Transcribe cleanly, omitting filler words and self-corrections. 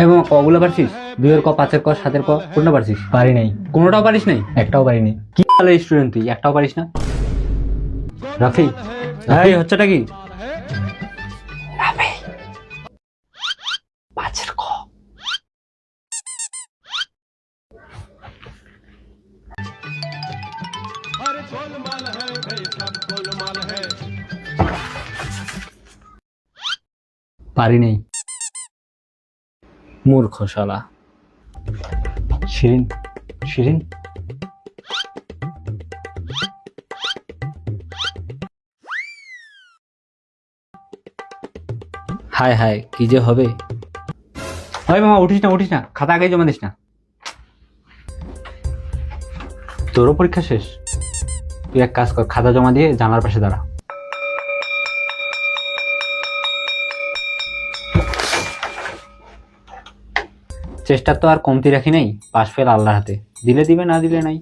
এবং কগুলো পারছিস? 2 এর ক, 5 এর ক, 7 এর ক, কোনটা পারছিস? পারি নাই, কোনোটাও পারিস নাই? একটাও পারিনি। কি ভালো স্টুডেন্ট তুই, একটাও পারিস না? রাফি, রাফি হচ্ছেটা কি? রাফি 5 এর ক। পারি নাই। মূর্খ শালা। শিরিন, শিরিন হায় হায়, কি যে হবে। ওই মামা উঠিস না, উঠিস না, খাতা আগে জমা দিস না। তোরও পরীক্ষা শেষ? তুই এক কাজ কর, খাতা জমা দিয়ে জানালার পাশে দাঁড়া। চেষ্টা তো আর কমতি রাখি নাই, পাশ ফেল আল্লাহর হাতে, দিলে দিবে, না দিলে নাই।